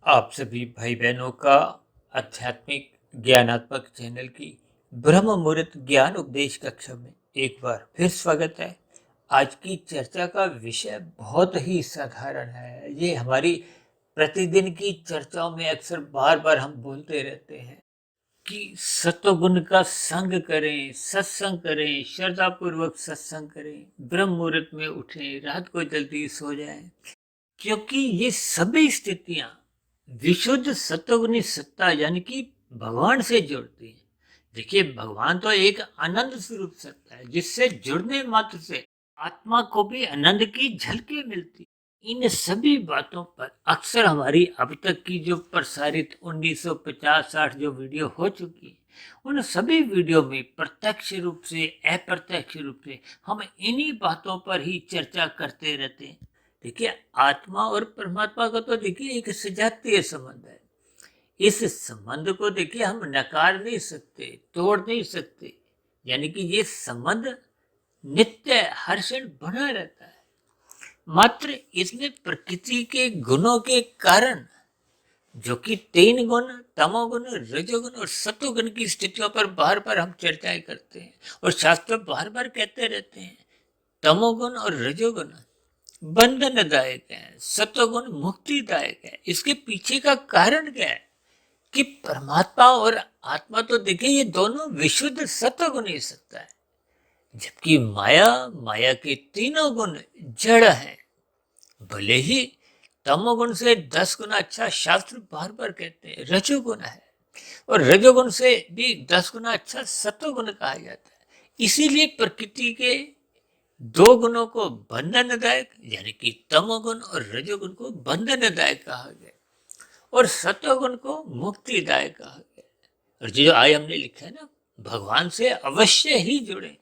आप सभी भाई बहनों का आध्यात्मिक ज्ञानात्मक चैनल की ब्रह्म मुहूर्त ज्ञान उपदेश कक्षा में एक बार फिर स्वागत है। आज की चर्चा का विषय बहुत ही साधारण है। ये हमारी प्रतिदिन की चर्चाओं में अक्सर बार बार हम बोलते रहते हैं कि सत्वगुण का संग करें, सत्संग करें, श्रद्धा पूर्वक सत्संग करें, ब्रह्म मुहूर्त में उठें, रात को जल्दी सो जाएं, क्योंकि ये सभी स्थितियां विशुद्ध सत्वगुणी सत्ता यानी कि भगवान से जुड़ती है। देखिए, भगवान तो एक आनंद स्वरूप सत्ता है जिससे जुड़ने मात्र से आत्मा को भी आनंद की झलकी मिलती। इन सभी बातों पर अक्सर हमारी अब तक की जो प्रसारित 1950-60 जो वीडियो हो चुकी है, उन सभी वीडियो में प्रत्यक्ष रूप से अप्रत्यक्ष रूप से हम इन्हीं बातों पर ही चर्चा करते रहते हैं। देखिए, आत्मा और परमात्मा का तो देखिए एक सजातीय संबंध है। इस संबंध को देखिए हम नकार नहीं सकते, तोड़ नहीं सकते। यानी कि ये संबंध नित्य हर क्षण बना रहता है। मात्र इसमें प्रकृति के गुणों के कारण, जो कि 3 गुण, तमोगुण, रजोगुण और सत्वगुण की स्थितियों पर बार बार हम चर्चाएं करते हैं और शास्त्र बार बार कहते रहते हैं तमोगुण और रजोगुण बंधनदायक है, सत्वगुण मुक्तिदायक है। इसके पीछे का कारण क्या है कि परमात्मा और आत्मा तो देखिए ये दोनों विशुद्ध सत्वगुण ही सत्ता है, जबकि माया माया के तीनों गुण जड़ हैं। भले ही तमोगुण से 10 गुना अच्छा शास्त्र बार बार कहते हैं रजोगुण है, और रजोगुण से भी 10 गुना अच्छा सत्वगुण कहा जाता है। इसीलिए प्रकृति के 2 गुणों को बंधनदायक यानी कि तमोगुण और रजोगुण को बंधनदायक कहा गया और सत्वगुण को मुक्तिदायक कहा गया। और जो आज हमने लिखा है ना, भगवान से अवश्य ही जुड़े।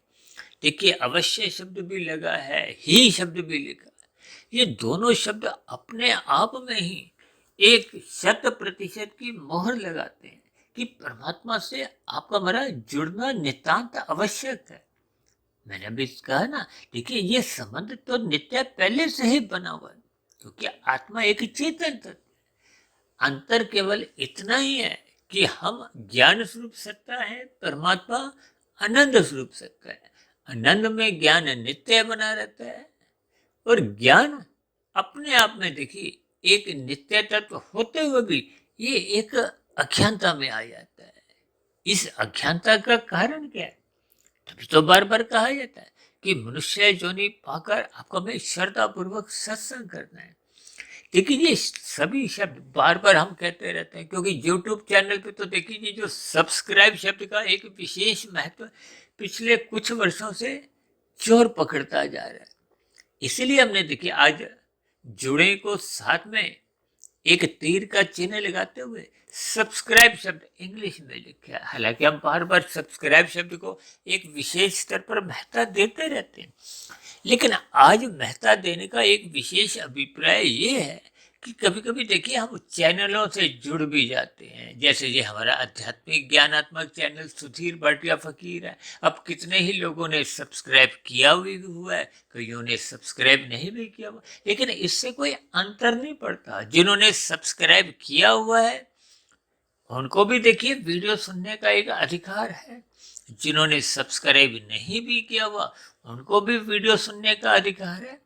देखिए, अवश्य शब्द भी लगा है, ही शब्द भी लिखा है। ये दोनों शब्द अपने आप में ही एक 100% की मोहर लगाते हैं कि परमात्मा से आपका हमारा जुड़ना नितांत आवश्यक है। मैंने अभी कहा ना, देखिए ये संबंध तो नित्य पहले से ही बना हुआ है, क्योंकि आत्मा एक चेतन तत्व है। अंतर केवल इतना ही है कि हम ज्ञान स्वरूप सत्ता है, परमात्मा आनंद स्वरूप सत्ता है। आनंद में ज्ञान नित्य बना रहता है और ज्ञान अपने आप में देखिए एक नित्य तत्व होते हुए भी ये एक अज्ञानता में आ जाता है। इस अज्ञानता का कारण क्या है? तभी तो बार बार कहा जाता है कि मनुष्य जोनि पाकर आपको हमें श्रद्धा पूर्वक सत्संग करना है। देखिए, ये सभी शब्द बार बार हम कहते रहते हैं, क्योंकि YouTube चैनल पे तो देखिए जो सब्सक्राइब शब्द का एक विशेष महत्व पिछले कुछ वर्षों से जोर पकड़ता जा रहा है। इसीलिए हमने देखिए आज जुड़े को साथ में एक तीर का चिन्ह लगाते हुए सब्सक्राइब शब्द इंग्लिश में लिखा है। हालांकि हम बार बार सब्सक्राइब शब्द को एक विशेष स्तर पर महत्ता देते रहते हैं, लेकिन आज महत्ता देने का एक विशेष अभिप्राय ये है कि कभी कभी देखिए हम चैनलों से जुड़ भी जाते हैं। जैसे ये हमारा आध्यात्मिक ज्ञानात्मक चैनल सुधीर भाटिया फकीर है, अब कितने ही लोगों ने सब्सक्राइब किया हुआ है, कईयों ने सब्सक्राइब नहीं भी किया हुआ, लेकिन इससे कोई अंतर नहीं पड़ता। जिन्होंने सब्सक्राइब किया हुआ है उनको भी देखिए वीडियो सुनने का एक अधिकार है, जिन्होंने सब्सक्राइब नहीं भी किया हुआ उनको भी वीडियो सुनने का अधिकार है।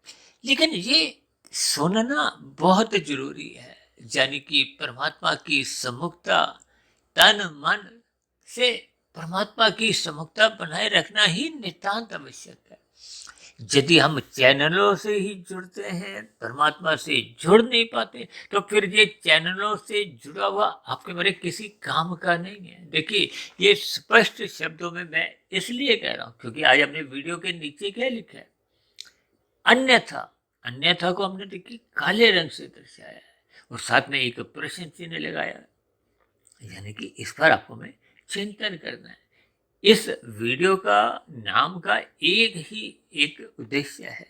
लेकिन ये सुनना बहुत जरूरी है, यानी कि परमात्मा की सम्मुखता, तन मन से परमात्मा की सम्मुखता बनाए रखना ही नितांत आवश्यक है। यदि हम चैनलों से ही जुड़ते हैं, परमात्मा से जुड़ नहीं पाते, तो फिर ये चैनलों से जुड़ा हुआ आपके मेरे किसी काम का नहीं है। देखिए, ये स्पष्ट शब्दों में मैं इसलिए कह रहा हूं क्योंकि आज हमने वीडियो के नीचे क्या लिखा है, अन्यथा। अन्यथा को हमने देखिए काले रंग से दर्शाया है और साथ में एक प्रश्न चिन्ह लगाया, यानी कि इस पर आपको मैं चिंतन करना है। इस वीडियो का नाम का एक उद्देश्य है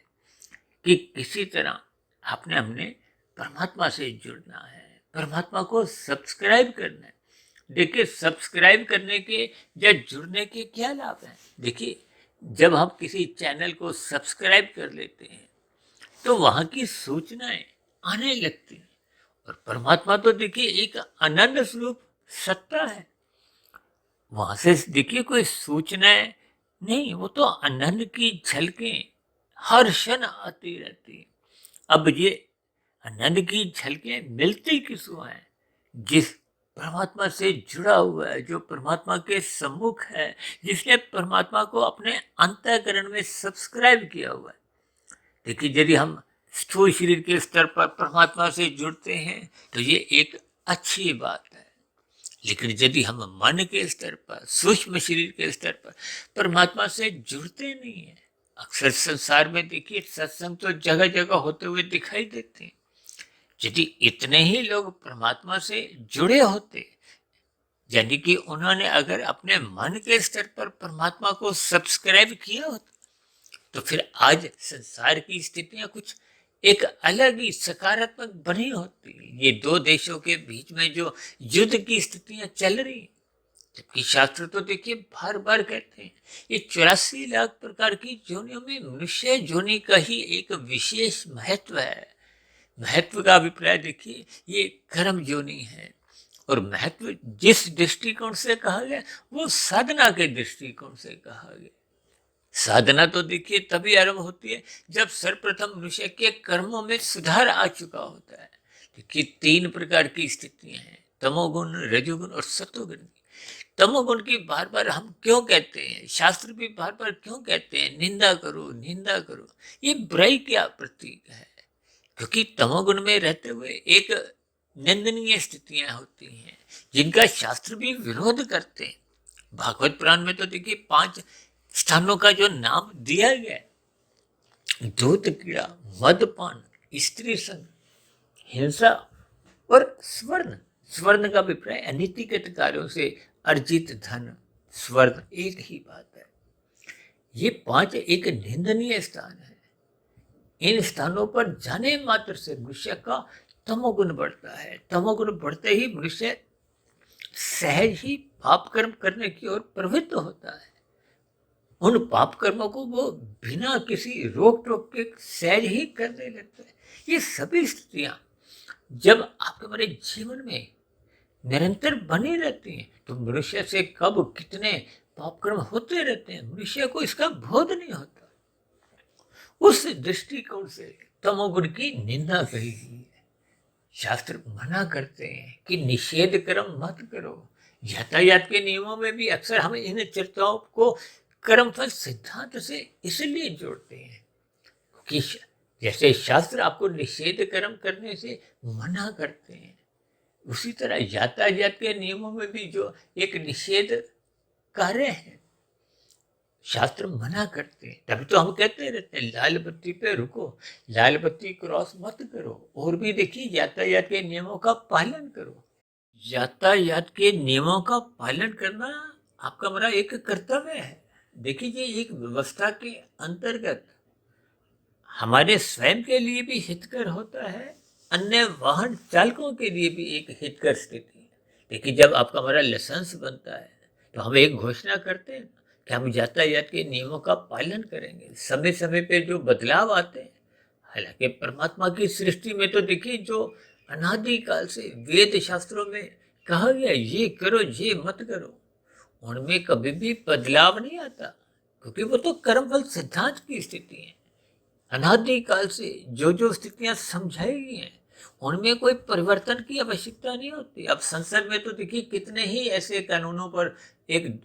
कि किसी तरह आपने हमने परमात्मा से जुड़ना है, परमात्मा को सब्सक्राइब करना है। देखिए, सब्सक्राइब करने के या जुड़ने के क्या लाभ हैं? देखिए, जब हम किसी चैनल को सब्सक्राइब कर लेते हैं तो वहां की सूचनाएं आने लगती हैं और परमात्मा तो देखिए एक अनंत स्वरूप सत्ता है, वहां से देखिए कोई सूचनाएं नहीं, वो तो अनंत की झलकें हर क्षण आती रहती है। अब ये आनंद की झलकें मिलती किसको हैं? जिस परमात्मा से जुड़ा हुआ है, जो परमात्मा के सम्मुख है, जिसने परमात्मा को अपने अंतःकरण में सब्सक्राइब किया हुआ है। देखिए यदि हम स्थूल शरीर के स्तर पर परमात्मा से जुड़ते हैं तो ये एक अच्छी बात है, लेकिन यदि हम मन के स्तर पर, सूक्ष्म शरीर के स्तर पर परमात्मा से जुड़ते नहीं है, अक्सर संसार में देखिए सत्संग तो जगह जगह होते हुए दिखाई देते हैं। यदि इतने ही लोग परमात्मा से जुड़े होते, यानी कि उन्होंने अगर अपने मन के स्तर पर परमात्मा को सब्सक्राइब किया होता, तो फिर आज संसार की स्थितियां कुछ एक अलग ही सकारात्मक बनी होती। ये दो देशों के बीच में जो युद्ध की स्थितियां चल रही, जबकि शास्त्र तो देखिए बार बार कहते हैं ये 84 लाख प्रकार की जोनियों में मनुष्य जोनि का ही एक विशेष महत्व है। महत्व का अभिप्राय देखिए ये कर्म योनि है, और महत्व जिस दृष्टिकोण से कहा गया वो साधना के दृष्टिकोण से कहा गया। साधना तो देखिए तभी आरंभ होती है जब सर्वप्रथम मनुष्य के कर्मों में सुधार आ चुका होता है। देखिए 3 प्रकार की स्थितियां हैं, तमोगुण, रजोगुण और सतोगुण। तमोगुण की बार बार हम क्यों कहते हैं, शास्त्र भी बार बार क्यों कहते हैं निंदा करो निंदा करो, ये बुराई क्या प्रतीक है? क्योंकि तमोगुण में रहते हुए एक निंदनीय स्थितियां होती हैं जिनका शास्त्र भी विरोध करते हैं। भागवत पुराण में तो देखिए 5 स्थानों का जो नाम दिया गया है, दूध कीड़ा, मदपान, स्त्री संग, हिंसा और स्वर्ण। स्वर्ण का अभिप्राय अनीतिगत कार्यों से अर्जित धन, स्वर्ण एक ही बात है। ये 5 एक निंदनीय स्थान है। इन स्थानों पर जाने मात्र से मनुष्य का तमोगुण बढ़ता है। तमोगुण बढ़ते ही मनुष्य सहज ही पाप कर्म करने की ओर प्रवृत्त होता है। उन पाप कर्मों को वो बिना किसी रोक टोक के सहज ही करने लगता है। ये सभी स्थितियां जब आपके हमारे जीवन में निरंतर बनी रहती हैं तो मनुष्य से कब कितने पाप कर्म होते रहते हैं मनुष्य को इसका बोध नहीं होता। उस दृष्टिकोण से तमोगुण की निंदा कही गई है। शास्त्र मना करते हैं कि निषेध कर्म मत करो। यातायात के नियमों में भी अक्सर हम इन चर्चाओं को कर्मफल सिद्धांत से इसलिए जोड़ते हैं कि जैसे शास्त्र आपको निषेध कर्म करने से मना करते हैं, उसी तरह यातायात के नियमों में भी जो एक निषेध कार्य है शास्त्र मना करते हैं। तभी तो हम कहते रहते हैं लाल बत्ती पे रुको, लाल बत्ती क्रॉस मत करो, और भी देखिए यातायात के नियमों का पालन करो। यातायात के नियमों का पालन करना आपका हमारा एक कर्तव्य है। देखिए ये एक व्यवस्था के अंतर्गत हमारे स्वयं के लिए भी हितकर होता है, अन्य वाहन चालकों के लिए भी एक हितकर स्थिति है। देखिए जब आपका हमारा लाइसेंस बनता है तो हम एक घोषणा करते हैं कि हम यातायात के नियमों का पालन करेंगे। समय समय पे जो बदलाव आते हैं, हालांकि परमात्मा की सृष्टि में तो देखिए जो अनादिकाल से वेद शास्त्रों में कहा गया ये करो ये मत करो, उनमें कभी भी बदलाव नहीं आता, क्योंकि वो तो कर्मफल सिद्धांत की स्थिति है। अनादिकाल से जो स्थितियां समझाई गई हैं उनमें कोई परिवर्तन की आवश्यकता नहीं होती। अब संसद में तो देखिए कितने ही ऐसे कानूनों पर एक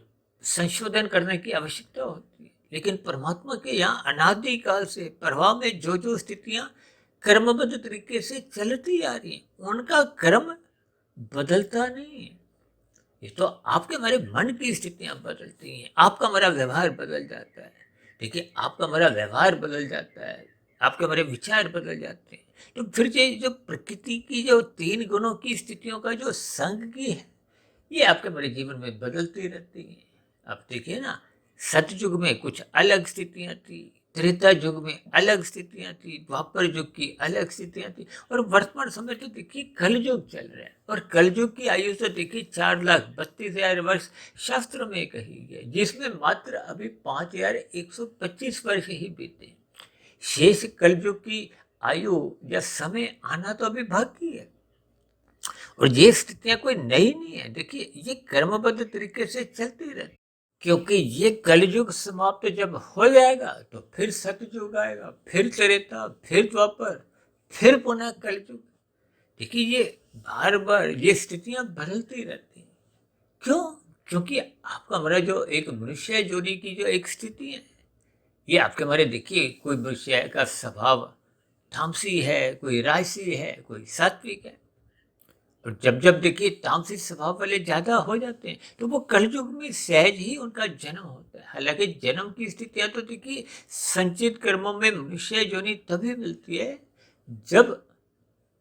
संशोधन करने की आवश्यकता होती है, लेकिन परमात्मा के यहाँ अनादिकाल से प्रभाव में जो स्थितियां कर्मबद्ध तरीके से चलती आ रही हैं उनका कर्म बदलता नहीं है। ये तो आपके हमारे मन की स्थितियां बदलती हैं, आपका हमारा व्यवहार बदल जाता है। देखिए आपका हमारा व्यवहार बदल जाता है, आपके हमारे विचार बदल जाते हैं, तो फिर ये जो प्रकृति की जो 3 गुणों की स्थितियों का जो संग की है ये आपके हमारे जीवन में बदलती रहती है। आप देखिए ना, सतयुग में कुछ अलग स्थितियां थी, त्रेता युग में अलग स्थितियां थी, द्वापर युग की अलग स्थितियां थी, और वर्तमान समय तो देखिए कलयुग चल रहा है, और कलयुग की आयु तो देखिए 4,32,000 वर्ष शास्त्रों में कही गई, जिसमें मात्र अभी 5,125 वर्ष ही बीते। शेष कलयुग की आयु या समय आना तो अभी बाकी है। और ये स्थितियां कोई नई नहीं है, देखिए ये कर्मबद्ध तरीके से चलती रहती, क्योंकि ये कलयुग समाप्त जब हो जाएगा तो फिर सतयुग आएगा, फिर त्रेता, फिर द्वापर, फिर पुनः कलयुग। देखिए ये बार बार ये स्थितियां बदलती रहती हैं। क्यों? क्योंकि आपका हमारा जो एक मनुष्य जोड़ी की जो एक स्थिति है, ये आपके हमारे देखिए कोई मनुष्य का स्वभाव तामसी है, कोई राजसी है, कोई सात्विक है। और जब जब देखिए तामसिक स्वभाव वाले ज्यादा हो जाते हैं तो वो कलयुग में सहज ही उनका जन्म होता है। हालांकि जन्म की स्थितियां तो देखिए संचित कर्मों में मनुष्य योनि तभी मिलती है जब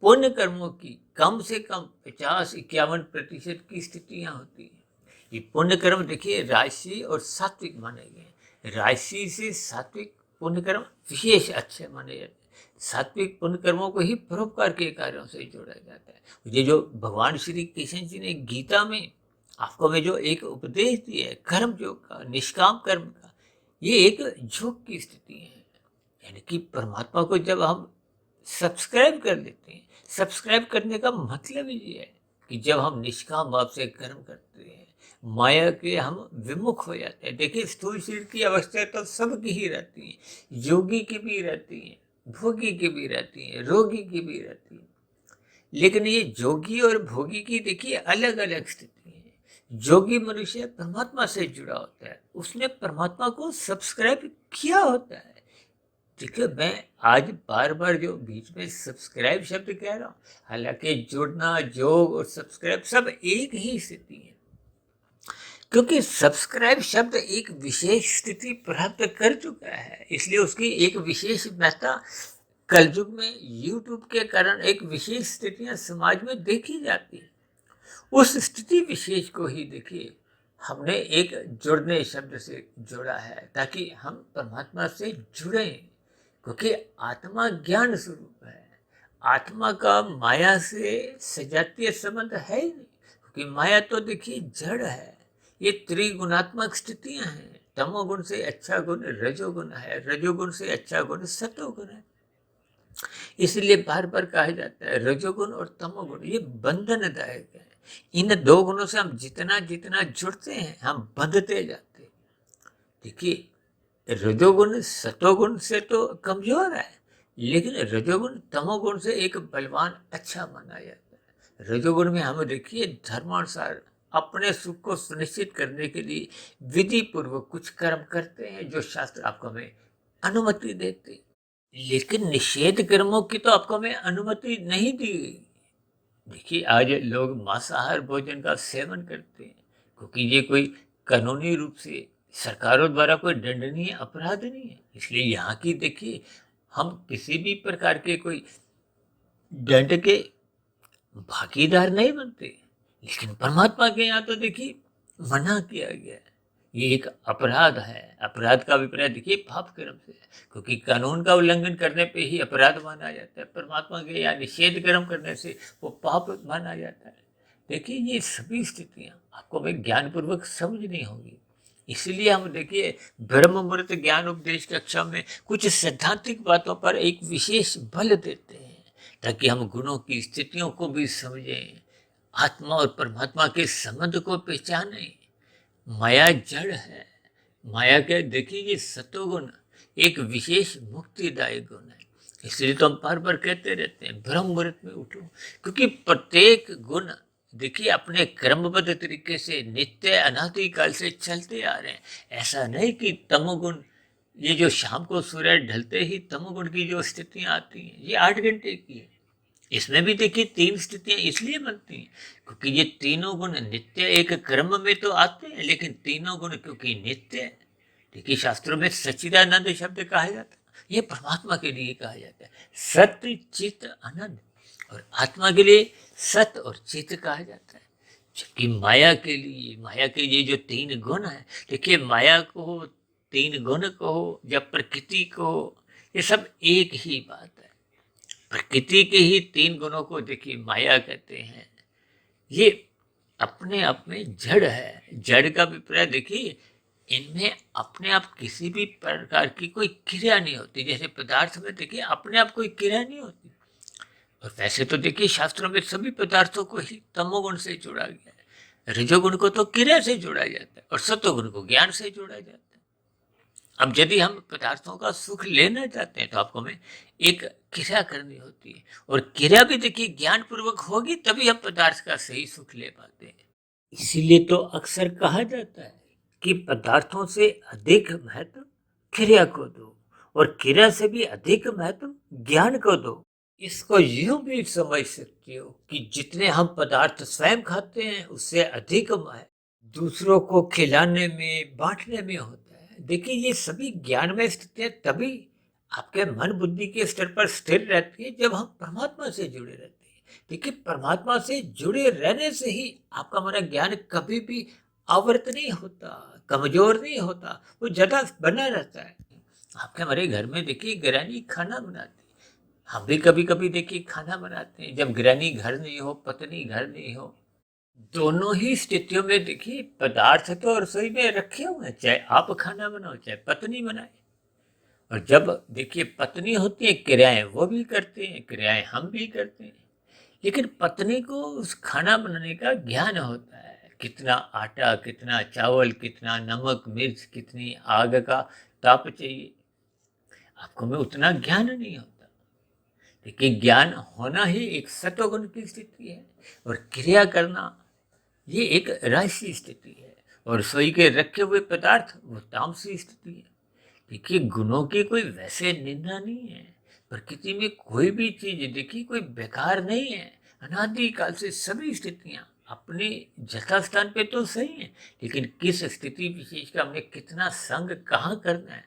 पुण्य कर्मों की कम से कम 50-51% की स्थितियां होती हैं। ये पुण्य कर्म देखिए राजसी और सात्विक माने गए। राजसी से सात्विक पुण्य कर्म विशेष अच्छे माने जाते हैं। सात्विक पुण्य कर्मों को ही परोपकार के कार्यों से जोड़ा जाता है। ये जो भगवान श्री कृष्ण जी ने गीता में आपको में जो एक उपदेश दिया है कर्म योग का, निष्काम कर्म का, ये एक योग की स्थिति है। यानी कि परमात्मा को जब हम सब्सक्राइब कर लेते हैं, सब्सक्राइब करने का मतलब ये है कि जब हम निष्काम भाव से कर्म करते हैं, माया के हम विमुख हो जाते हैं। देखिए स्थूल शरीर की अवस्था तो सबकी ही रहती है, योगी की भी रहती है, भोगी की भी रहती है, रोगी की भी रहती है। लेकिन ये जोगी और भोगी की देखिए अलग अलग स्थिति है। जोगी मनुष्य परमात्मा से जुड़ा होता है, उसने परमात्मा को सब्सक्राइब किया होता है। ठीक है, मैं आज बार बार जो बीच में सब्सक्राइब शब्द कह रहा हूँ, हालांकि जुड़ना, जोग और सब्सक्राइब सब एक ही स्थिति है, क्योंकि सब्सक्राइब शब्द एक विशेष स्थिति प्राप्त कर चुका है, इसलिए उसकी एक विशेष महत्ता कलयुग में यूट्यूब के कारण एक विशेष स्थितियां समाज में देखी जाती है। उस स्थिति विशेष को ही देखिए हमने एक जुड़ने शब्द से जोड़ा है ताकि हम परमात्मा से जुड़े, क्योंकि आत्मा ज्ञान स्वरूप है। आत्मा का माया से सजातीय संबंध है ही नहीं, क्योंकि माया तो देखिए जड़ है। ये त्रिगुणात्मक स्थितियां हैं। तमोगुण से अच्छा गुण रजोगुण है, रजोगुण से अच्छा गुण सतोगुण है। इसलिए बार बार कहा जाता है रजोगुण और तमोगुण ये बंधनदायक है। इन दो गुणों से हम जितना जितना जुड़ते हैं हम बंधते जाते हैं। देखिए रजोगुण सतोगुण से तो कमजोर है, लेकिन रजोगुण तमोगुण से एक बलवान अच्छा माना जाता है। रजोगुण में हम देखिए धर्मानुसार अपने सुख को सुनिश्चित करने के लिए विधि पूर्वक कुछ कर्म करते हैं जो शास्त्र आपको हमें अनुमति देते हैं। लेकिन निषेध कर्मों की तो आपको हमें अनुमति नहीं दी गई। देखिए आज लोग मांसाहार भोजन का सेवन करते हैं क्योंकि ये कोई कानूनी रूप से सरकारों द्वारा कोई दंडनीय अपराध नहीं है। इसलिए यहाँ की देखिए हम किसी भी प्रकार के कोई दंड के भागीदार नहीं बनते, लेकिन परमात्मा के यहाँ तो देखिए मना किया गया है। ये एक अपराध है। अपराध का अभिप्राय देखिए पाप कर्म से है, क्योंकि कानून का उल्लंघन करने पे ही अपराध माना जाता है। परमात्मा के यहाँ निषेध कर्म करने से वो पाप माना जाता है। देखिए ये सभी स्थितियाँ आपको हमें ज्ञानपूर्वक समझनी होगी। इसलिए हम देखिए ब्रह्म मुहूर्त ज्ञान उपदेश कक्षा में कुछ सैद्धांतिक बातों पर एक विशेष बल देते हैं ताकि हम गुणों की स्थितियों को भी समझें, आत्मा और परमात्मा के संबंध को पहचानें। माया जड़ है। माया के देखिए ये सतोगुण एक विशेष मुक्तिदायक गुण है। इसलिए तो हम बार बार कहते रहते हैं ब्रह्म मुहूर्त में उठो, क्योंकि प्रत्येक गुण देखिए अपने क्रमबद्ध तरीके से नित्य अनादि काल से चलते आ रहे हैं। ऐसा नहीं कि तमोगुण ये जो शाम को सूर्य ढलते ही तमोगुण की जो स्थितियां आती हैं ये 8 घंटे की है। इसमें भी देखिए 3 स्थितियां इसलिए बनती हैं क्योंकि ये तीनों गुण नित्य एक क्रम में तो आते हैं, लेकिन तीनों गुण क्योंकि नित्य है। देखिए शास्त्रों में सच्चिदानंद शब्द कहा जाता है, ये परमात्मा के लिए कहा जाता है। सत्य चित्त आनंद, और आत्मा के लिए सत्य और चित्त कहा जाता है। जबकि माया के लिए, माया के ये जो 3 गुण है, देखिए माया को हो, 3 गुण को हो, जब प्रकृति को हो, ये सब एक ही बात है। प्रकृति के ही 3 गुणों को देखिए माया कहते हैं। ये अपने आप में जड़ है। जड़ का अभिप्राय देखिए इनमें अपने आप किसी भी प्रकार की कोई क्रिया नहीं होती। जैसे पदार्थ में देखिए अपने आप कोई क्रिया नहीं होती। और वैसे तो देखिए शास्त्रों में सभी पदार्थों को ही तमोगुण से जोड़ा गया है। रजोगुण को तो क्रिया से जोड़ा जाता है और सत्वगुण को ज्ञान से जोड़ा जाता है। अब यदि हम पदार्थों का सुख लेना चाहते हैं तो आपको हमें एक क्रिया करनी होती है, और क्रिया भी देखिए ज्ञान पूर्वक होगी तभी हम पदार्थ का सही सुख ले पाते हैं। इसीलिए तो अक्सर कहा जाता है कि पदार्थों से अधिक महत्व क्रिया को दो, और क्रिया से भी अधिक महत्व ज्ञान को दो। इसको यूं भी समझ सकते हो कि जितने हम पदार्थ स्वयं खाते हैं उससे अधिक दूसरों को खिलाने में, बांटने में होता है। देखिए ये सभी ज्ञान में स्थितियां तभी आपके मन बुद्धि के स्तर पर स्थिर रहती है जब हम परमात्मा से जुड़े रहते हैं। देखिए परमात्मा से जुड़े रहने से ही आपका हमारा ज्ञान कभी भी आवृत नहीं होता, कमजोर नहीं होता, वो ज्यादा बना रहता है। आपके हमारे घर में देखिए गृहिणी खाना बनाती है, हम भी कभी कभी देखिए खाना बनाते हैं। जब गृहिणी घर नहीं हो, पत्नी घर नहीं हो, दोनों ही स्थितियों में देखिए पदार्थ तो रसोई में रखे हुए हैं, चाहे आप खाना बनाओ चाहे पत्नी बनाए। और जब देखिए पत्नी होती है, क्रियाएं वो भी करते हैं, क्रियाएं हम भी करते हैं, लेकिन पत्नी को उस खाना बनाने का ज्ञान होता है। कितना आटा, कितना चावल, कितना नमक मिर्च, कितनी आग का ताप चाहिए, आपको में उतना ज्ञान नहीं होता। देखिए ज्ञान होना ही एक सत्वगुण की स्थिति है, और क्रिया करना ये एक राजसी स्थिति है, और रसोई के रखे हुए पदार्थ वो तामसी स्थिति है। देखिए गुणों की कोई वैसे निंदा नहीं है, प्रकृति में कोई भी चीज देखिए कोई बेकार नहीं है। अनादिकाल से सभी स्थितियां अपने यथास्थान पे तो सही है, लेकिन किस स्थिति विशेष का हमने कितना संग कहाँ करना है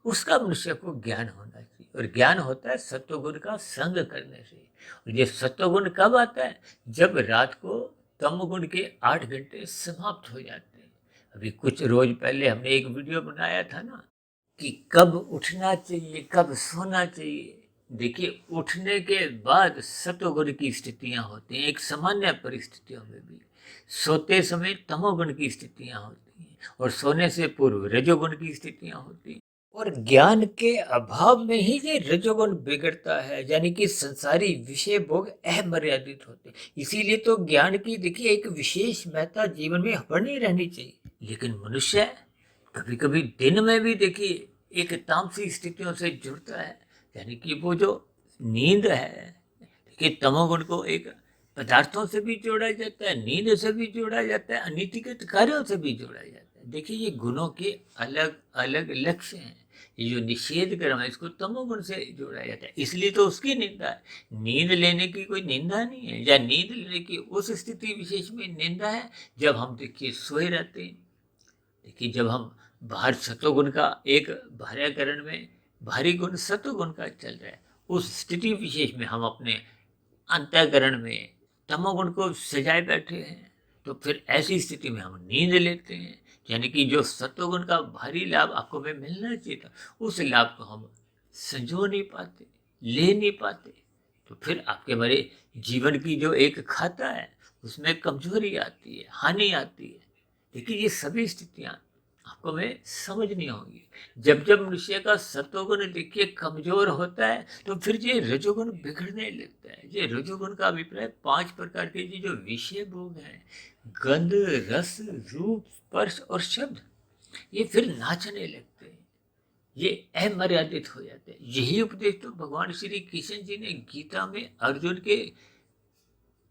उसका मनुष्य को ज्ञान होना चाहिए। और ज्ञान होता है सत्वगुण का संग करने से। और ये सत्वगुण कब आता है? जब रात को तमगुण के 8 घंटे समाप्त हो जाते हैं। अभी कुछ रोज पहले हमने एक वीडियो बनाया था ना कि कब उठना चाहिए, कब सोना चाहिए। देखिए उठने के बाद सत्वगुण की स्थितियां होती हैं, एक सामान्य परिस्थितियों में भी। सोते समय तमोगुण की स्थितियां होती हैं, और सोने से पूर्व रजोगुण की स्थितियां होती हैं। और ज्ञान के अभाव में ही ये रजोगुण बिगड़ता है, यानी कि संसारी विषय भोग अमर्यादित होते हैं। इसीलिए तो ज्ञान की देखिए एक विशेष महत्ता जीवन में बनी रहनी चाहिए। लेकिन मनुष्य कभी कभी दिन में भी देखिए एक तामसी स्थितियों से जुड़ता है, यानी कि वो जो नींद है। देखिए तमोगुण को एक पदार्थों से भी जोड़ा जाता है, नींद से भी जोड़ा जाता है, अनीतिगत कार्यों से भी जोड़ा जाता है। देखिए ये गुणों के अलग अलग लक्ष्य हैं। ये जो निषेध कर्म है इसको तमोगुण से जोड़ा जाता है, इसलिए तो उसकी निंदा है। नींद लेने की कोई निंदा नहीं है, या नींद लेने की उस स्थिति विशेष में निंदा है जब हम देखिए सोए रहते हैं। देखिए जब हम बाहर सत्वगुण का एक बाह्यकरण में भारी गुण सत्वगुण का चल रहा है, उस स्थिति विशेष में हम अपने अंतःकरण में तमोगुण को सजाए बैठे हैं, तो फिर ऐसी स्थिति में हम नींद लेते हैं। यानी कि जो सत्वगुण का भारी लाभ आपको में मिलना चाहिए था, उस लाभ को हम संजो नहीं पाते, ले नहीं पाते। तो फिर आपके हमारे जीवन की जो एक खाता है उसमें कमजोरी आती है, हानि आती है। देखिए ये सभी स्थितियां आपको में समझनी होंगी। जब जब मनुष्य का सत्वगुण देखिए कमजोर होता है तो फिर ये रजोगुण बिगड़ने लगता है। ये रजोगुण का अभिप्राय 5 प्रकार के ये जो विषय भोग हैं, गंध, रस, रूप, स्पर्श और शब्द, ये फिर नाचने लगते हैं, ये अमर्यादित हो जाते हैं। यही उपदेश तो भगवान श्री कृष्ण जी ने गीता में अर्जुन के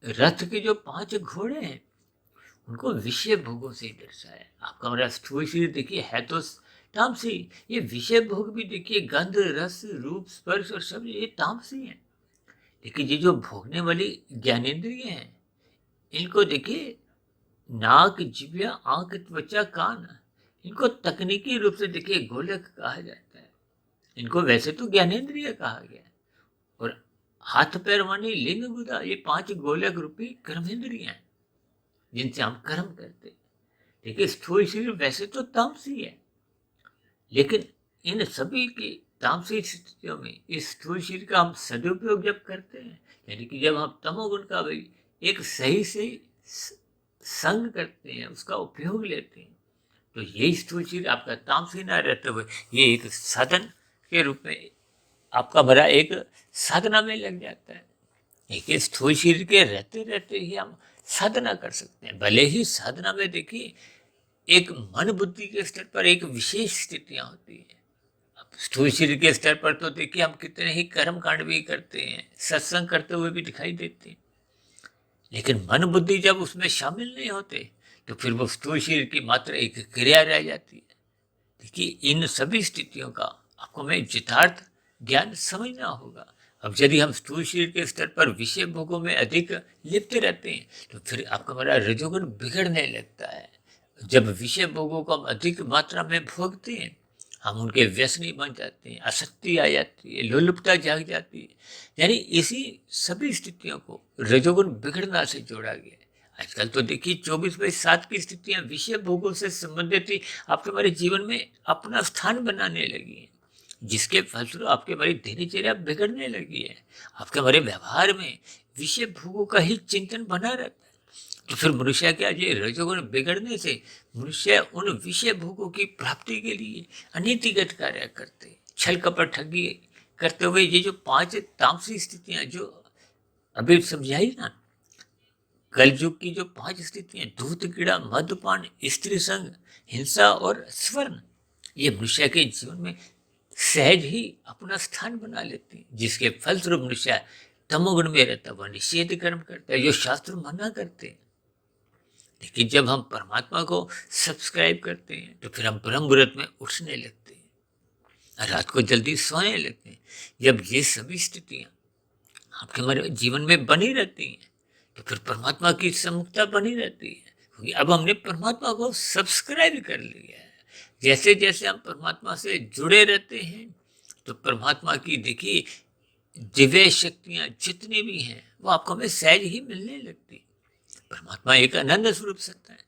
रथ के जो 5 घोड़े हैं उनको विषय भोगों से दर्शाया। आपका हमारा स्थूल शरीर देखिए है तो तामसी, ये विषय भोग भी देखिए गंध, रस, रूप, स्पर्श और शब्द ये तामसी है। लेकिन ये जो भोगने वाली ज्ञानेंद्रिय हैं, इनको देखिए नाक, जिह्वा, आंख, त्वचा, कान, इनको तकनीकी रूप से देखिए गोलक कहा जाता है। इनको वैसे तो ज्ञानेंद्रिय कहा गया है। और हाथ पैर वाणी, लिंग, बुधा, ये 5 गोलक रूपी कर्मेंद्रिय हैं जिनसे हम कर्म करते हैं। देखिए स्थूल शरीर वैसे तो तामसी है, लेकिन इन सभी की तामसी स्थितियों में इस स्थूल शरीर का हम सदुपयोग जब करते हैं, यानी कि जब हम तमोगुण का भी एक सही से संग करते हैं, उसका उपयोग लेते हैं, तो यही स्थूल शरीर आपका तामसी ना रहते हुए ये एक साधन के रूप में आपका भरा एक साधना में लग जाता है। देखिए स्थूल शरीर के रहते रहते ही हम साधना कर सकते हैं। भले ही साधना में देखिए एक मन बुद्धि के स्तर पर एक विशेष स्थितियां होती है। अब स्थूल शरीर के स्तर पर तो देखिए हम कितने ही कर्म कांड भी करते हैं, सत्संग करते हुए भी दिखाई देते हैं, लेकिन मन बुद्धि जब उसमें शामिल नहीं होते तो फिर वो स्थूल शरीर की मात्र एक क्रिया रह जाती है। देखिए इन सभी स्थितियों का आपको में यथार्थ ज्ञान समझना होगा। अब यदि हम स्थूल शरीर के स्तर पर विषय भोगों में अधिक लिप्त रहते हैं तो फिर आपका हमारा रजोगुण बिगड़ने लगता है। जब विषय भोगों को हम अधिक मात्रा में भोगते हैं हम उनके व्यसनी बन जाते हैं, आसक्ति आ जाती है, लोलुपता जाग जाती है। यानी इसी सभी स्थितियों को रजोगुण बिगड़ना से जोड़ा गया है। आजकल तो देखिए 24/7 की स्थितियां विषय भोगों से संबंधित ही आपके हमारे जीवन में अपना स्थान बनाने लगी है, जिसके फलस्वरूप आपके हमारी दिनचर्या बिगड़ने लगी है। आपके हमारे व्यवहार में विषय भोगों का ही चिंतन बना रहता है। तो फिर मनुष्य क्या, ये रजोगुण बिगड़ने से मनुष्य उन विषय भोगों की प्राप्ति के लिए अनीतिगत कार्य करते, छल कपट ठगी करते हुए ये जो 5 तामसी स्थितियां जो अभी समझाई ना, कलयुग की जो 5 स्थितियां, धूत कीड़ा, मद्यपान, स्त्री संग, हिंसा और स्वर्ण, ये मनुष्य के जीवन में सहज ही अपना स्थान बना लेते हैं, जिसके फलस्वरूप मनुष्य तमोगुण में रहता है, वह निषेध कर्म करता है जो शास्त्र मना करते हैं। लेकिन जब हम परमात्मा को सब्सक्राइब करते हैं तो फिर हम ब्रह्म मुहूर्त में उठने लगते हैं, रात को जल्दी सोने लगते हैं। जब ये सभी स्थितियां आपके हमारे जीवन में बनी रहती हैं तो फिर परमात्मा की सम्मुखता बनी रहती है, क्योंकि अब हमने परमात्मा को सब्सक्राइब कर लिया है। जैसे जैसे हम परमात्मा से जुड़े रहते हैं तो परमात्मा की देखिए दिव्य शक्तियां जितनी भी हैं वो आपको हमें सहज ही मिलने लगती है। परमात्मा एक आनंद स्वरूप सत्ता है।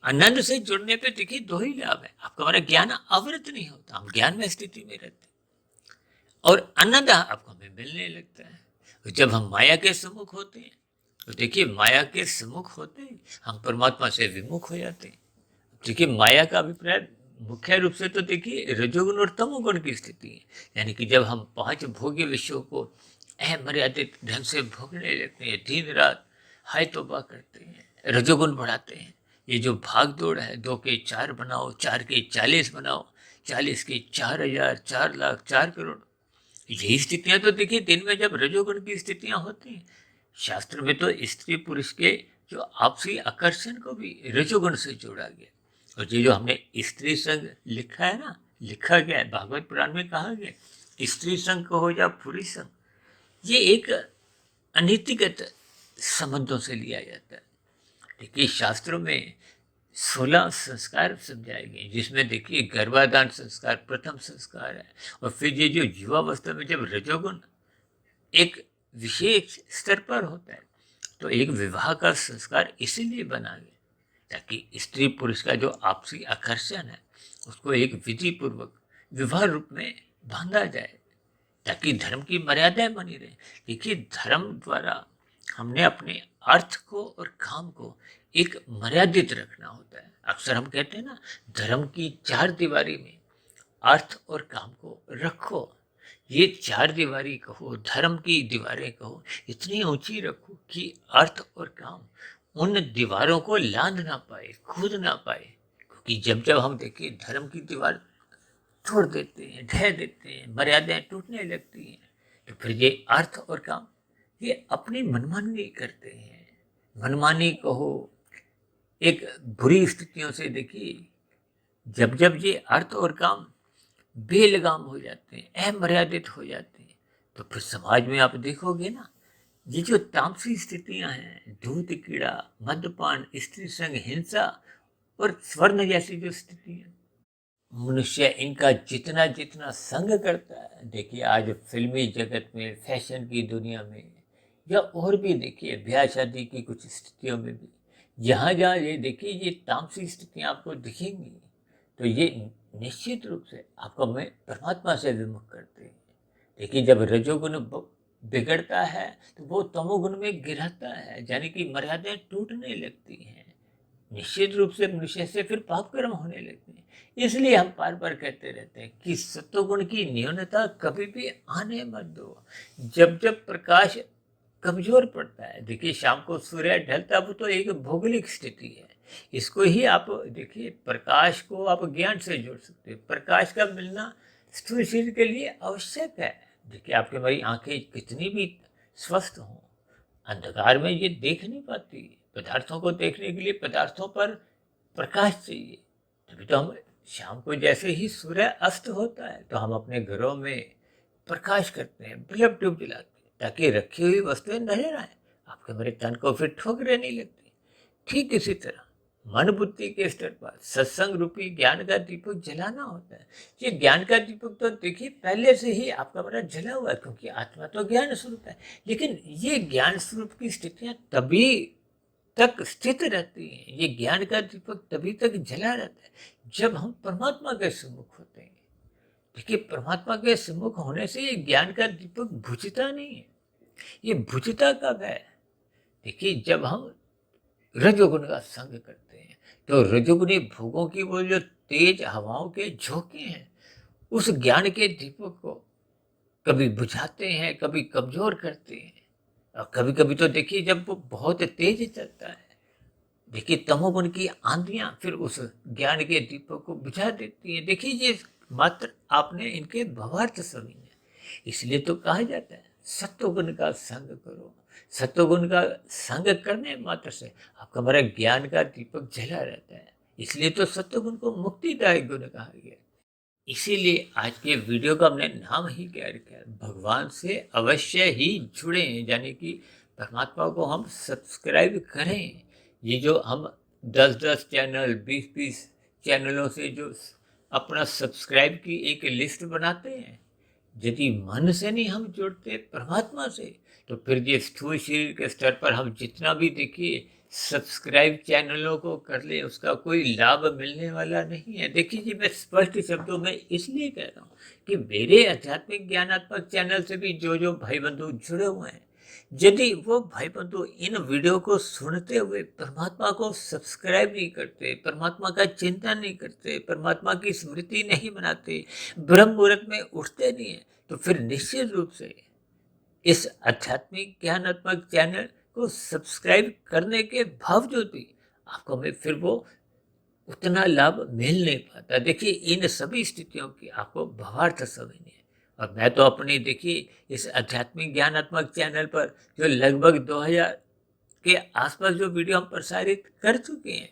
आनंद से जुड़ने पे देखिए 2 ही लाभ है, आपका हमारा ज्ञान आवृत नहीं होता, हम ज्ञान में स्थिति में रहते हैं, और आनंद आपको हमें मिलने लगता है। तो जब हम माया के सम्मुख होते हैं तो देखिए माया के सम्मुख होते ही हम परमात्मा से विमुख हो जाते हैं। देखिए माया का अभिप्राय मुख्य रूप से तो देखिए रजोगुण और तमोगुण की स्थिति है। यानी कि जब हम 5 भोग्य विषयों को अमर्यादित ढंग से भोगने लगते हैं, दिन रात हाय तौबा करते हैं, रजोगुण बढ़ाते हैं। ये जो भाग दौड़ है, 2 के 4 बनाओ, 4 के 40 बनाओ, 40 के 4,000, 4,00,000, 4 करोड़, यही स्थितियां तो देखिए दिन में जब रजोगुण की स्थितियां होती हैं। शास्त्र में तो स्त्री पुरुष के जो आपसी आकर्षण को भी रजोगुण से जोड़ा गया। और ये जो हमने स्त्री संग लिखा है ना, लिखा गया है भागवत पुराण में, कहा गया स्त्री संग कहो या पुरुष संग, ये एक अनीतिगत संबंधों से लिया जाता है। देखिए शास्त्रों में 16 संस्कार समझाए गए, जिसमें देखिए गर्भाधान संस्कार प्रथम संस्कार है। और फिर ये जो युवावस्था में जब रजोगुण एक विशेष स्तर पर होता है तो एक विवाह का संस्कार इसीलिए बना गया ताकि स्त्री पुरुष का जो आपसी आकर्षण है उसको एक विधि पूर्वक विवाह रूप में बांधा जाए, ताकि धर्म की मर्यादाएं बनी रहे। देखिए धर्म द्वारा हमने अपने अर्थ को और काम को एक मर्यादित रखना होता है। अक्सर हम कहते हैं ना, धर्म की 4 दीवारी में अर्थ और काम को रखो। ये 4 दीवारी कहो, धर्म की दीवारें कहो, इतनी ऊंची रखो कि अर्थ और काम उन दीवारों को लांघ ना पाए, कूद ना पाए। क्योंकि जब जब हम देखिए धर्म की दीवार तोड़ देते हैं, ढह देते हैं, मर्यादाएं टूटने लगती हैं, तो फिर ये अर्थ और काम ये अपनी मनमानी करते हैं। मनमानी कहो, एक बुरी स्थितियों से देखिए जब जब ये अर्थ और काम बेलगाम हो जाते हैं, अमर्यादित हो जाते हैं, तो फिर समाज में आप देखोगे ना, ये जो तामसी स्थितियां हैं, दूध कीड़ा, मद्यपान, स्त्री संग, हिंसा और स्वर्ण जैसी जो स्थितियां, मनुष्य इनका जितना जितना संग करता है, देखिए आज फिल्मी जगत में, फैशन की दुनिया में, या और भी देखिए ब्याह शादी की कुछ स्थितियों में भी, जहाँ जहाँ ये देखिए ये तामसी स्थितियाँ आपको दिखेंगी तो ये निश्चित रूप से आपको हमें परमात्मा से विमुख करते हैं। देखिए जब रजोगुण बिगड़ता है तो वो तमोगुण में गिराता है, यानी कि मर्यादाएं टूटने लगती हैं। निश्चित रूप से मनुष्य से फिर पाप कर्म होने लगते हैं। इसलिए हम बार बार कहते रहते हैं कि सत्वगुण की न्यूनता कभी भी आने मत दो। जब जब प्रकाश कमजोर पड़ता है। देखिए शाम को सूर्य ढलता वो तो एक भौगोलिक स्थिति है। इसको ही आप देखिए प्रकाश को आप ज्ञान से जोड़ सकते हैं। प्रकाश का मिलना स्थूल शरीर के लिए आवश्यक है। देखिए आपकी हमारी आंखें कितनी भी स्वस्थ हों, अंधकार में ये देख नहीं पाती। पदार्थों को देखने के लिए पदार्थों पर प्रकाश चाहिए। तभी तो हम शाम को जैसे ही सूर्य अस्त होता है तो हम अपने घरों में प्रकाश करते हैं, बल्ब ट्यूब जलाते हैं ताकि रखी हुई वस्तुएं नजर आए। आपके मेरे तन को फिर ठोकरें नहीं लगती। ठीक इसी तरह मन बुद्धि के स्तर पर सत्संग रूपी ज्ञान का दीपक जलाना होता है। ये ज्ञान का दीपक तो देखिए पहले से ही आपका मेरा जला हुआ है, क्योंकि आत्मा तो ज्ञान स्वरूप है। लेकिन ये ज्ञान स्वरूप की स्थितियां तभी तक स्थित रहती हैं, ये ज्ञान का दीपक तभी तक जला रहता है जब हम परमात्मा के सम्मुख होते हैं। देखिए परमात्मा के सम्मुख होने से ये ज्ञान का दीपक बुझता नहीं है। ये बुझता कब है? देखिए जब हम रजोगुण का संग करते हैं तो रजोगुणी भोगों की वो जो तेज हवाओं के झोंके हैं उस ज्ञान के दीपक को कभी बुझाते हैं, कभी कमजोर करते हैं। और कभी कभी तो देखिए जब वो बहुत तेज चलता है, देखिए तमोगुण की आंधियां फिर उस ज्ञान के दीपक को बुझा देती है। देखिए ये मात्र आपने इनके भावार्थ समझे, इसलिए तो कहा जाता है सत्वगुण का संग करो। सत्वगुण का संग करने मात्र से आपका हमारा ज्ञान का दीपक जला रहता है। इसलिए तो सत्वगुण को मुक्तिदायक गुण कहा गया। इसीलिए आज के वीडियो का हमने नाम ही क्या रखा है, भगवान से अवश्य ही जुड़े, यानी कि परमात्मा को हम सब्सक्राइब करें। ये जो हम 10-10 चैनल 20-20 चैनलों से जो अपना सब्सक्राइब की एक लिस्ट बनाते हैं, यदि मन से नहीं हम जुड़ते परमात्मा से तो फिर ये स्थूल शरीर के स्तर पर हम जितना भी देखिए सब्सक्राइब चैनलों को कर ले उसका कोई लाभ मिलने वाला नहीं है। देखिए जी मैं स्पष्ट शब्दों में इसलिए कह रहा हूँ कि मेरे आध्यात्मिक ज्ञानात्मक चैनल से भी जो भाई बंधु जुड़े हुए हैं, यदि वो भाई बंधु इन वीडियो को सुनते हुए परमात्मा को सब्सक्राइब नहीं करते, परमात्मा का चिंतन नहीं करते, परमात्मा की स्मृति नहीं बनाते, ब्रह्म मुहूर्त में उठते नहीं है, तो फिर निश्चित रूप से इस आध्यात्मिक ज्ञानात्मक चैनल को सब्सक्राइब करने के बावजूद भी आपको में फिर वो उतना लाभ मिल नहीं पाता। देखिए इन सभी स्थितियों की आपको भावार्थ समझनी है। और मैं तो अपनी देखिए इस आध्यात्मिक ज्ञानात्मक चैनल पर जो लगभग 2000 के आसपास जो वीडियो हम प्रसारित कर चुके हैं,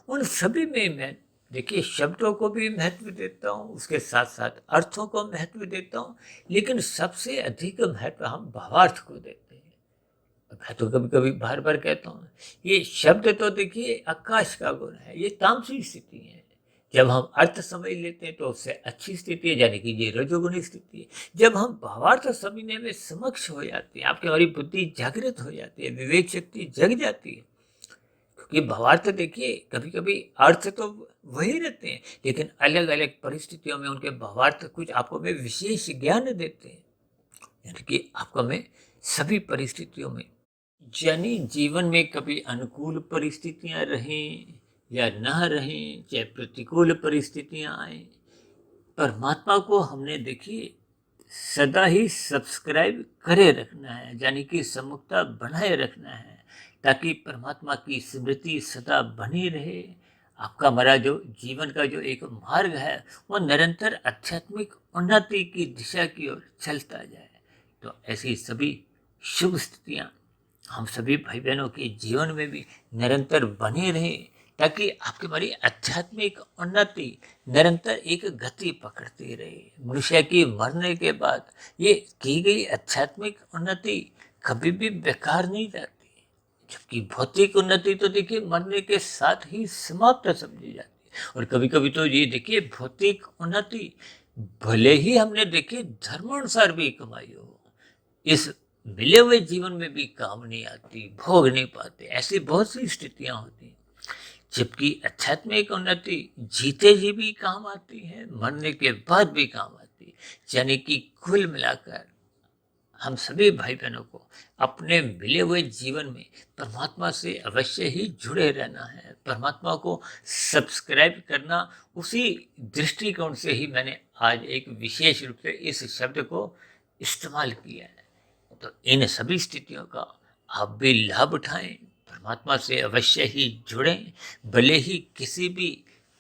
उन सभी में मैं देखिए शब्दों को भी महत्व देता हूँ, उसके साथ साथ अर्थों को महत्व देता हूँ, लेकिन सबसे अधिक महत्व हम भावार्थ को देते हैं। मैं तो कभी कभी बार बार कहता हूँ ये शब्द तो देखिए आकाश का गुण है, ये तामसिक स्थिति है। जब हम अर्थ समझ लेते हैं तो उससे अच्छी स्थिति है, यानी कि ये रजोगुणी स्थिति है। जब हम भावार्थ समझने में समक्ष हो जाते हैं, आपकी हमारी बुद्धि जागृत हो जाती है, विवेक शक्ति जग जाती है। क्योंकि भावार्थ देखिए कभी कभी अर्थ तो वही रहते हैं, लेकिन अलग अलग परिस्थितियों में उनके भावार्थ कुछ आपको में विशेष ज्ञान देते हैं। यानी कि आपको में सभी परिस्थितियों में, यानी जीवन में कभी अनुकूल परिस्थितियां रहें या न रहें, चाहे प्रतिकूल परिस्थितियां आए, परमात्मा को हमने देखिए सदा ही सब्सक्राइब करे रखना है, यानी कि सम्मुखता बनाए रखना है, ताकि परमात्मा की स्मृति सदा बनी रहे। आपका हमारा जो जीवन का जो एक मार्ग है वो निरंतर आध्यात्मिक उन्नति की दिशा की ओर चलता जाए। तो ऐसी सभी शुभ स्थितियां हम सभी भाई बहनों के जीवन में भी निरंतर बनी रहे, ताकि आपकी हमारी आध्यात्मिक उन्नति निरंतर एक गति पकड़ती रहे। मनुष्य की मरने के बाद ये की गई आध्यात्मिक उन्नति कभी भी बेकार नहीं जाती, जबकि भौतिक उन्नति तो देखिए मरने के साथ ही समाप्त समझी जाती है। और कभी कभी तो ये देखिए भौतिक उन्नति भले ही हमने देखिए धर्मानुसार भी कमाई हो, इस मिले हुए जीवन में भी काम नहीं आती, भोग नहीं पाते, ऐसी बहुत सी स्थितियां होती हैं। जबकि आध्यात्मिक उन्नति जीते जी भी काम आती है, मरने के बाद भी काम आती है। यानी कि कुल मिलाकर हम सभी भाई बहनों को अपने मिले हुए जीवन में परमात्मा से अवश्य ही जुड़े रहना है। परमात्मा को सब्सक्राइब करना, उसी दृष्टिकोण से ही मैंने आज एक विशेष रूप से इस शब्द को इस्तेमाल किया है। तो इन सभी स्थितियों का आप भी लाभ उठाएं, परमात्मा से अवश्य ही जुड़ें। भले ही किसी भी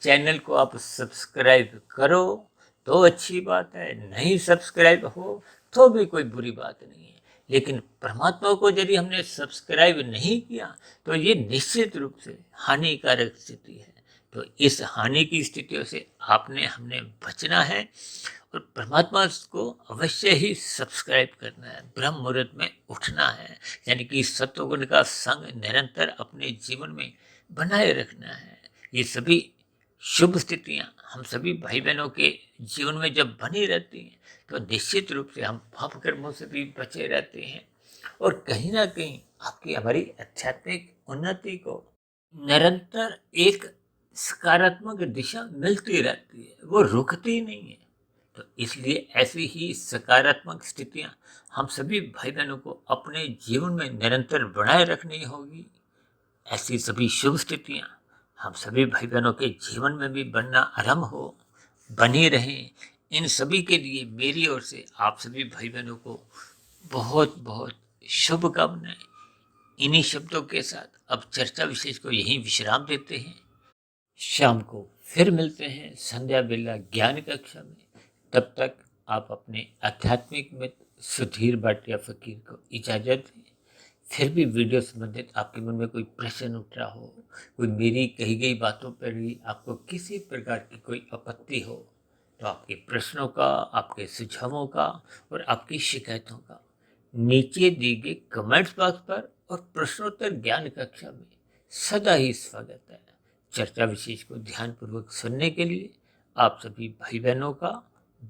चैनल को आप सब्सक्राइब करो तो अच्छी बात है, नहीं सब्सक्राइब हो तो भी कोई बुरी बात नहीं है, लेकिन परमात्मा को यदि हमने सब्सक्राइब नहीं किया तो ये निश्चित रूप से हानिकारक स्थिति है। तो इस हानि की स्थितियों से आपने हमने बचना है और परमात्मा को अवश्य ही सब्सक्राइब करना है, ब्रह्म मुहूर्त में उठना है, यानी कि सत्वगुण का संग निरंतर अपने जीवन में बनाए रखना है। ये सभी शुभ स्थितियां हम सभी भाई बहनों के जीवन में जब बनी रहती हैं तो निश्चित रूप से हम पाप कर्मों से भी बचे रहते हैं और कहीं ना कहीं आपकी हमारी आध्यात्मिक उन्नति को निरंतर एक सकारात्मक दिशा मिलती रहती है, वो रुकती नहीं है। तो इसलिए ऐसी ही सकारात्मक स्थितियां हम सभी भाई बहनों को अपने जीवन में निरंतर बनाए रखनी होगी। ऐसी सभी शुभ स्थितियां हम सभी भाई बहनों के जीवन में भी बनना आरंभ हो, बनी रहें। इन सभी के लिए मेरी ओर से आप सभी भाई बहनों को बहुत बहुत शुभकामनाएं। इन्हीं शब्दों के साथ अब चर्चा विशेष को यहीं विश्राम देते हैं। शाम को फिर मिलते हैं संध्या बेला ज्ञान कक्षा में। तब तक आप अपने आध्यात्मिक मित्र सुधीर भाटिया फकीर को इजाज़त दें। फिर भी वीडियो संबंधित आपके मन में कोई प्रश्न उठ रहा हो, कोई मेरी कही गई बातों पर भी आपको किसी प्रकार की कोई आपत्ति हो, तो आपके प्रश्नों का, आपके सुझावों का और आपकी शिकायतों का नीचे दिए गए कमेंट्स बॉक्स पर और प्रश्नोत्तर ज्ञान कक्षा में सदा ही स्वागत है। चर्चा विशेष को ध्यानपूर्वक सुनने के लिए आप सभी भाई बहनों का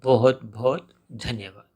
बहुत बहुत धन्यवाद।